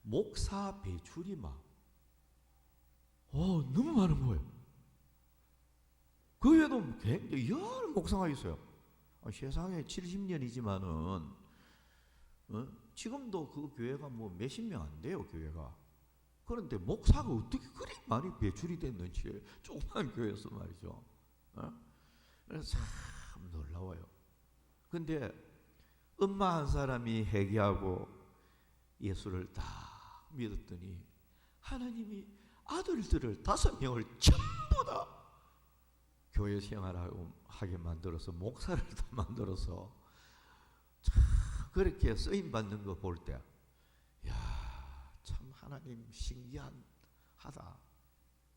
목사 배출이 막 너무 많은 거예요. 그 외에도 굉장히 여러 목사가 있어요. 세상에 70년이지만은 지금도 그 교회가 뭐 몇십 명 안 돼요. 교회가. 그런데 목사가 어떻게 그리 많이 배출이 됐는지 조그만 교회에서 말이죠. 그래서 참 놀라워요. 근데 엄마 한 사람이 회개하고 예수를 다 믿었더니 하나님이 아들들을 5명을 전부 다 교회 생활하게 만들어서 목사를 다 만들어서 참 그렇게 쓰임 받는 거 볼 때 참 하나님 신기하다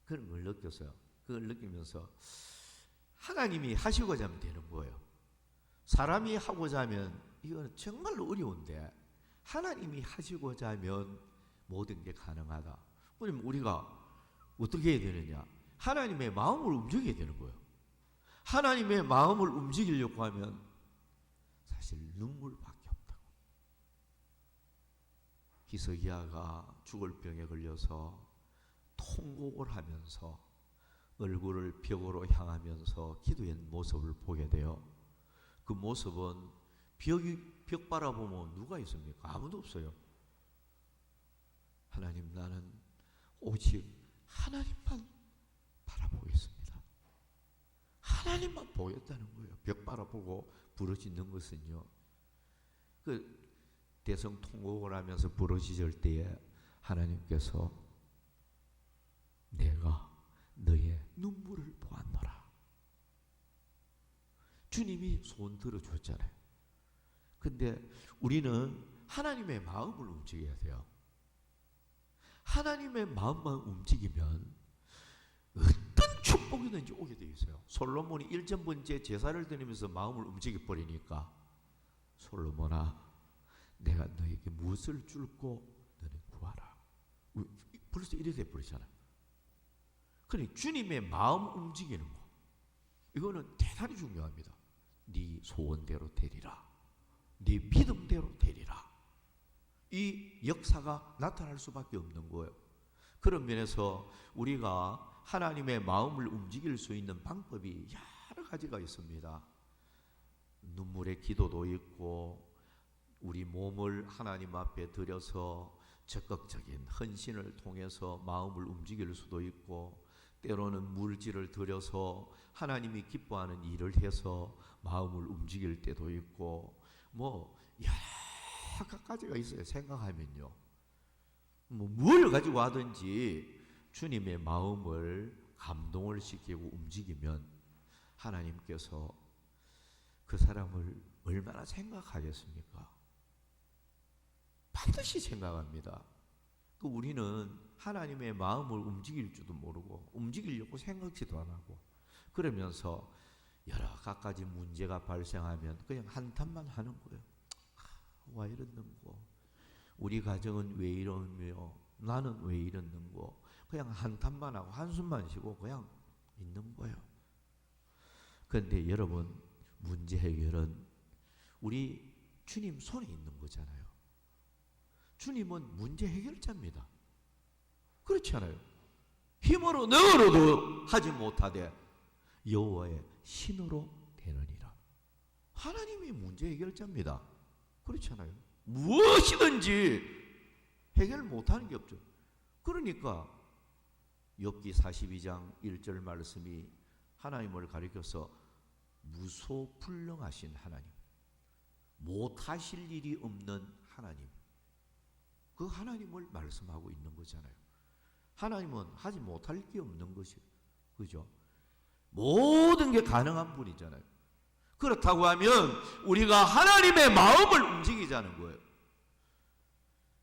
그런 걸 느꼈어요. 그걸 느끼면서 하나님이 하시고자 하면 되는 거예요. 사람이 하고자 하면 이거는 정말로 어려운데 하나님이 하시고자 하면 모든 게 가능하다. 그럼 우리가 어떻게 해야 되느냐? 하나님의 마음을 움직여야 되는 거예요. 하나님의 마음을 움직이려고 하면 사실 눈물밖에 없다고. 히스기야가 죽을 병에 걸려서 통곡을 하면서 얼굴을 벽으로 향하면서 기도한 모습을 보게 돼요. 그 모습은 벽 바라보면 누가 있습니까? 아무도 없어요. 하나님, 나는 오직 하나님만 바라보겠습니다. 하나님만 보겠다는 거예요. 벽 바라보고 부르짖는 것은요, 그 대성통곡을 하면서 부르짖을 때에 하나님께서 내가 너의 눈물을 보았노라. 주님이 소원 들어줬잖아요. 근데 우리는 하나님의 마음을 움직여야 돼요. 하나님의 마음만 움직이면 어떤 축복이든지 오게 되어 있어요. 솔로몬이 1,000번째 제사를 드리면서 마음을 움직여 버리니까, 솔로몬아, 내가 너에게 무엇을 줄고 너는 구하라. 벌써 이래 돼 버리잖아요. 그러니 주님의 마음 움직이는 거, 이거는 대단히 중요합니다. 네 소원대로 되리라. 네 믿음대로 되리라. 이 역사가 나타날 수밖에 없는 거예요. 그런 면에서 우리가 하나님의 마음을 움직일 수 있는 방법이 여러 가지가 있습니다. 눈물의 기도도 있고, 우리 몸을 하나님 앞에 들여서 적극적인 헌신을 통해서 마음을 움직일 수도 있고, 때로는 물질을 들여서 하나님이 기뻐하는 일을 해서 마음을 움직일 때도 있고, 뭐 여러 가지가 있어요. 생각하면요, 뭘 가지고 하든지 주님의 마음을 감동을 시키고 움직이면 하나님께서 그 사람을 얼마나 생각하겠습니까? 반드시 생각합니다. 우리는 하나님의 마음을 움직일 줄도 모르고 움직이려고 생각지도 안 하고, 그러면서 여러 가지 문제가 발생하면 그냥 한탄만 하는 거예요. 와 이러는 거, 우리 가정은 왜 이러며 나는 왜 이러는 거, 그냥 한탄만 하고 한숨만 쉬고 그냥 있는 거예요. 그런데 여러분, 문제 해결은 우리 주님 손에 있는 거잖아요. 주님은 문제 해결자입니다. 그렇지 않아요? 힘으로 능으로도 하지 못하되 여호와의 신으로 되느니라. 하나님이 문제 해결자입니다. 그렇지 않아요? 무엇이든지 해결 못하는 게 없죠. 그러니까 욥기 42장 1절 말씀이 하나님을 가리켜서 무소불능하신 하나님, 못하실 일이 없는 하나님, 그 하나님을 말씀하고 있는 거잖아요. 하나님은 하지 못할 게 없는 것이에요. 그죠? 모든 게 가능한 분이잖아요. 그렇다고 하면 우리가 하나님의 마음을 움직이자는 거예요.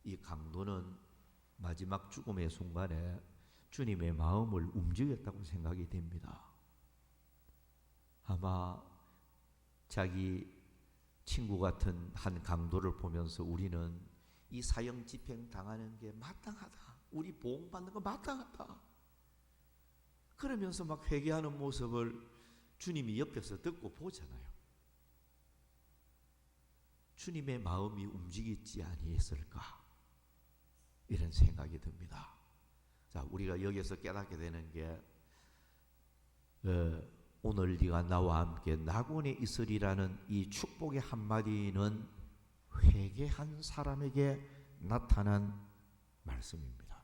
이 강도는 마지막 죽음의 순간에 주님의 마음을 움직였다고 생각이 됩니다. 아마 자기 친구 같은 한 강도를 보면서 우리는 이 사형 집행 당하는 게 마땅하다, 우리 보응받는 거 마땅하다, 그러면서 막 회개하는 모습을 주님이 옆에서 듣고 보잖아요. 주님의 마음이 움직이지 아니했을까, 이런 생각이 듭니다. 자, 우리가 여기서 깨닫게 되는 게 오늘 네가 나와 함께 낙원에 있으리라는 이 축복의 한마디는 회개한 사람에게 나타난 말씀입니다.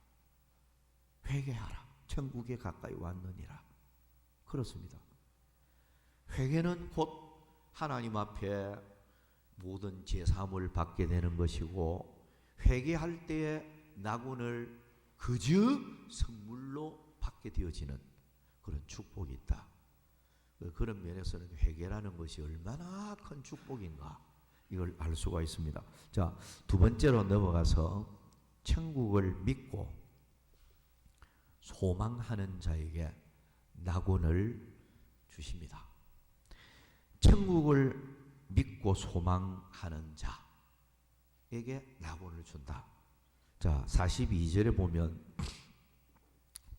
회개하라, 천국에 가까이 왔느니라. 그렇습니다. 회개는 곧 하나님 앞에 모든 제사함을 받게 되는 것이고, 회개할 때에 낙원을 그저 선물로 받게 되어지는 그런 축복이 있다. 그런 면에서는 회개라는 것이 얼마나 큰 축복인가, 이걸 알 수가 있습니다. 자, 두 번째로 넘어가서 천국을 믿고 소망하는 자에게 낙원을 주십니다. 천국을 믿고 소망하는 자에게 낙원을 준다. 자, 42절에 보면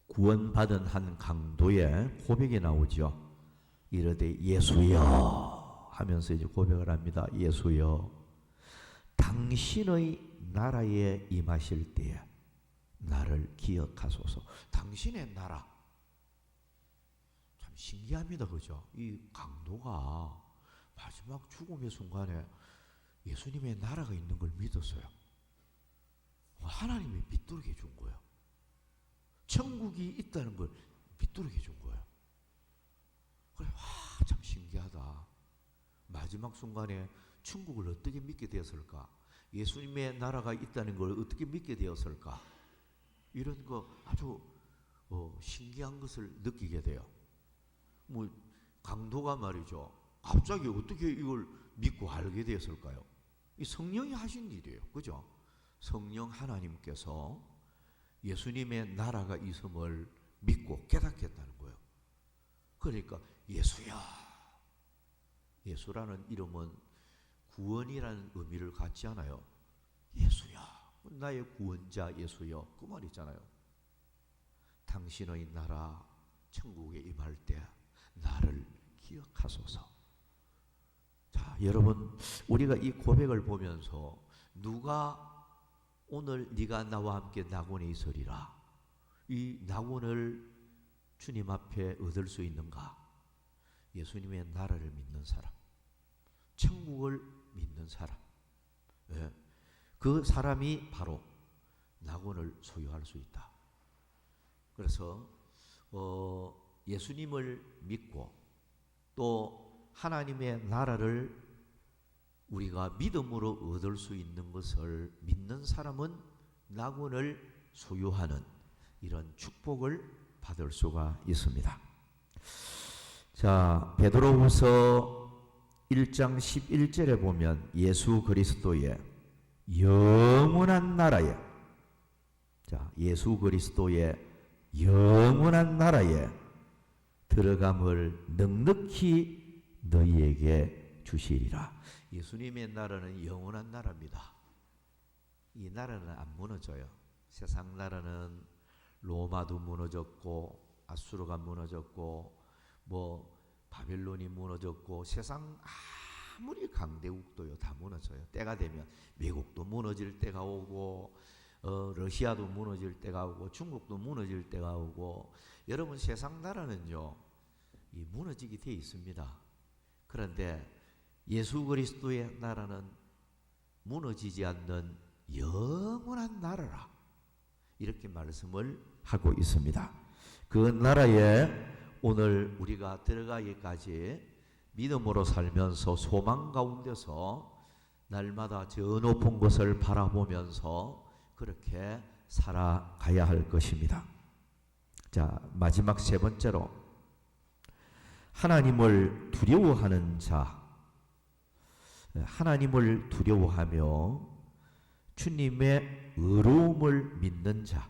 구원받은 한 강도의 고백이 나오죠. 이르되 예수여 하면서 이제 고백을 합니다. 예수여, 당신의 나라에 임하실 때에 나를 기억하소서. 당신의 나라, 참 신기합니다. 그죠? 이 강도가 마지막 죽음의 순간에 예수님의 나라가 있는 걸 믿었어요. 와, 하나님이 비뚤게 준 거예요. 천국이 있다는 걸 비뚤게 준 거예요. 그래, 와, 참 신기하다. 마지막 순간에 천국을 어떻게 믿게 되었을까? 예수님의 나라가 있다는 걸 어떻게 믿게 되었을까? 이런 거 아주 신기한 것을 느끼게 돼요. 뭐 강도가 말이죠. 갑자기 어떻게 이걸 믿고 알게 되었을까요? 이 성령이 하신 일이에요. 그죠? 성령 하나님께서 예수님의 나라가 있음을 믿고 깨닫게 했다는 거예요. 그러니까 예수야. 예수라는 이름은 구원이라는 의미를 갖지 않아요. 예수야. 나의 구원자 예수여. 그 말 있잖아요. 당신의 나라 천국에 임할 때 나를 기억하소서. 자, 여러분, 우리가 이 고백을 보면서 누가 오늘 네가 나와 함께 낙원에 있으리라, 이 낙원을 주님 앞에 얻을 수 있는가? 예수님의 나라를 믿는 사람, 천국을 믿는 사람, 예, 그 사람이 바로 낙원을 소유할 수 있다. 그래서 예수님을 믿고 또 하나님의 나라를 우리가 믿음으로 얻을 수 있는 것을 믿는 사람은 낙원을 소유하는 이런 축복을 받을 수가 있습니다. 자, 베드로후서 1장 11절에 보면 예수 그리스도의 영원한 나라에, 자, 예수 그리스도의 영원한 나라에 들어감을 넉넉히 너희에게 주시리라. 예수님의 나라는 영원한 나라입니다. 이 나라는 안 무너져요. 세상 나라는 로마도 무너졌고 아수르가 무너졌고 뭐 바벨론이 무너졌고 세상 아무리 강대국도요 다 무너져요. 때가 되면 미국도 무너질 때가 오고 러시아도 무너질 때가 오고 중국도 무너질 때가 오고, 여러분 세상 나라는요 이 무너지게 돼 있습니다. 그런데 예수 그리스도의 나라는 무너지지 않는 영원한 나라라, 이렇게 말씀을 하고 있습니다. 그 나라에 오늘 우리가 들어가기까지 믿음으로 살면서 소망 가운데서 날마다 저 높은 곳을 바라보면서 그렇게 살아가야 할 것입니다. 자, 마지막 세 번째로 하나님을 두려워하는 자, 하나님을 두려워하며 주님의 의로움을 믿는 자.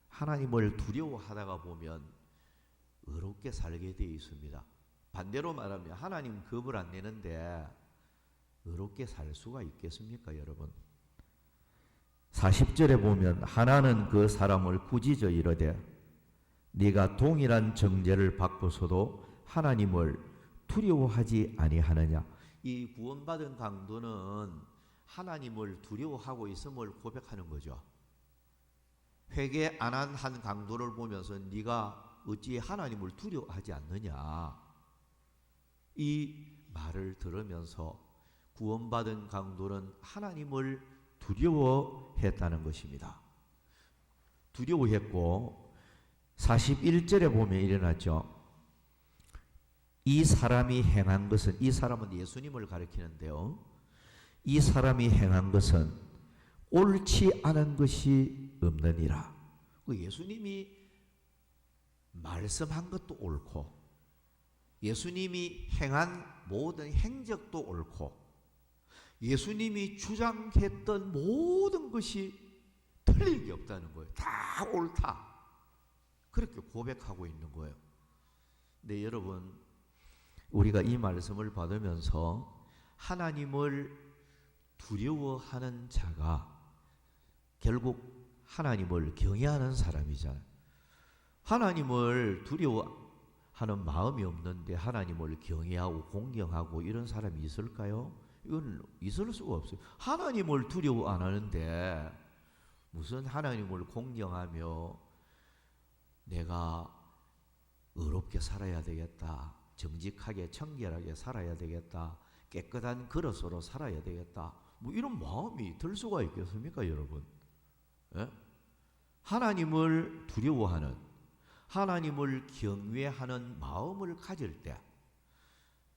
하나님을 두려워하다가 보면 의롭게 살게 되어 있습니다. 반대로 말하면 하나님 겁을 안 내는데 의롭게 살 수가 있겠습니까, 여러분? 40절에 보면 하나는 그 사람을 꾸짖어 이르되 네가 동일한 정죄를 받고서도 하나님을 두려워하지 아니하느냐. 이 구원받은 강도는 하나님을 두려워하고 있음을 고백하는 거죠. 회개 안 한 한 강도를 보면서 네가 어찌 하나님을 두려워하지 않느냐, 이 말을 들으면서 구원받은 강도는 하나님을 두려워했다는 것입니다. 두려워했고 41절에 보면 일어났죠. 이 사람이 행한 것은, 이 사람은 예수님을 가리키는데요, 이 사람이 행한 것은 옳지 않은 것이 없느니라. 예수님이 말씀한 것도 옳고 예수님이 행한 모든 행적도 옳고 예수님이 주장했던 모든 것이 틀린 게 없다는 거예요. 다 옳다, 그렇게 고백하고 있는 거예요. 네, 여러분, 우리가 이 말씀을 받으면서 하나님을 두려워하는 자가 결국 하나님을 경외하는 사람이잖아요. 하나님을 두려워하는 마음이 없는데 하나님을 경외하고 공경하고 이런 사람이 있을까요? 이건 있을 수가 없어요. 하나님을 두려워 안 하는데 무슨 하나님을 공경하며 내가 의롭게 살아야 되겠다, 정직하게 청결하게 살아야 되겠다, 깨끗한 그릇으로 살아야 되겠다, 뭐 이런 마음이 들 수가 있겠습니까, 여러분? 예? 하나님을 두려워하는, 하나님을 경외하는 마음을 가질 때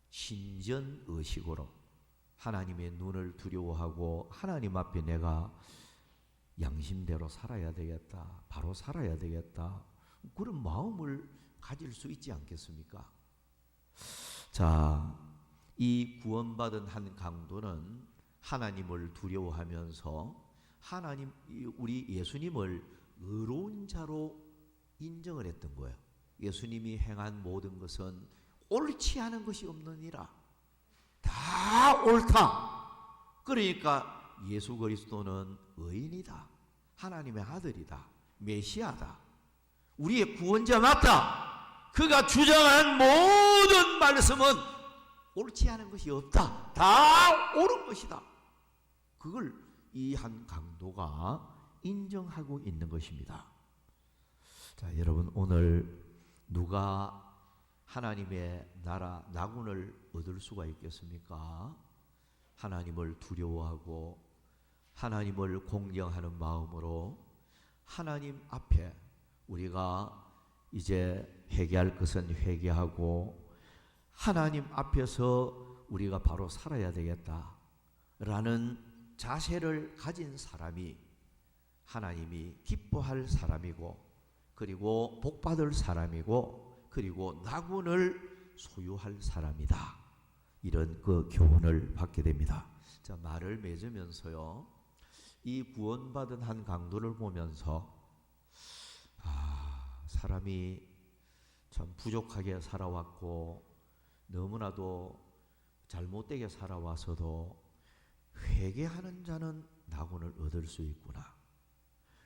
신전의식으로 하나님의 눈을 두려워하고 하나님 앞에 내가 양심대로 살아야 되겠다, 바로 살아야 되겠다, 그런 마음을 가질 수 있지 않겠습니까? 자, 이 구원받은 한 강도는 하나님을 두려워하면서 하나님, 우리 예수님을 의로운 자로 인정을 했던 거예요. 예수님이 행한 모든 것은 옳지 않은 것이 없느니라. 다 옳다. 그러니까 예수 그리스도는 의인이다. 하나님의 아들이다. 메시아다. 우리의 구원자 맞다. 그가 주장한 모든 말씀은 옳지 않은 것이 없다. 다 옳은 것이다. 그걸 이 한 강도가 인정하고 있는 것입니다. 자, 여러분, 오늘 누가 하나님의 나라 나군을 얻을 수가 있겠습니까? 하나님을 두려워하고 하나님을 공경하는 마음으로 하나님 앞에 우리가 이제 회개할 것은 회개하고 하나님 앞에서 우리가 바로 살아야 되겠다라는 자세를 가진 사람이 하나님이 기뻐할 사람이고, 그리고 복받을 사람이고, 그리고 나군을 소유할 사람이다. 이런 그 교훈을 받게 됩니다. 자, 말을 맺으면서요, 이 구원받은 한 강도를 보면서 사람이 참 부족하게 살아왔고 너무나도 잘못되게 살아와서도 회개하는 자는 나군을 얻을 수 있구나.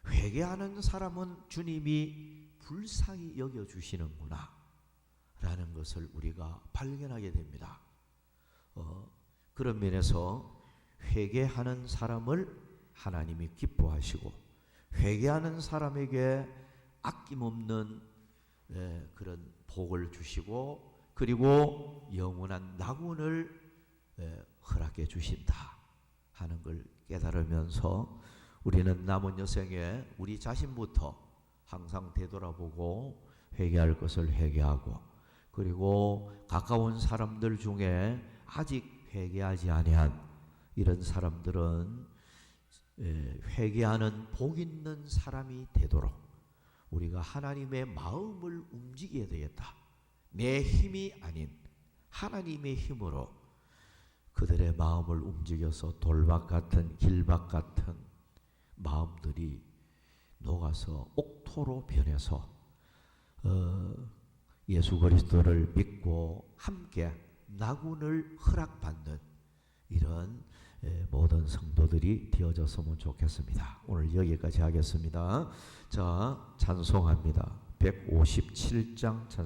회개하는 사람은 주님이 불쌍히 여겨주시는구나 라는 것을 우리가 발견하게 됩니다. 그런 면에서 회개하는 사람을 하나님이 기뻐하시고 회개하는 사람에게 아낌없는 그런 복을 주시고, 그리고 영원한 낙원을 허락해 주신다 하는 걸 깨달으면서 우리는 남은 여생에 우리 자신부터 항상 되돌아보고 회개할 것을 회개하고, 그리고 가까운 사람들 중에 아직 회개하지 아니한 이런 사람들은 회개하는 복 있는 사람이 되도록 우리가 하나님의 마음을 움직여야 되겠다. 내 힘이 아닌 하나님의 힘으로 그들의 마음을 움직여서 돌박 같은 길박 같은 마음들이 녹아서 옥토로 변해서 예수 그리스도를 믿고 함께 낙원을 허락받는 이런 모든 성도들이 되어졌으면 좋겠습니다. 오늘 여기까지 하겠습니다. 자, 찬송합니다. 157장 찬송.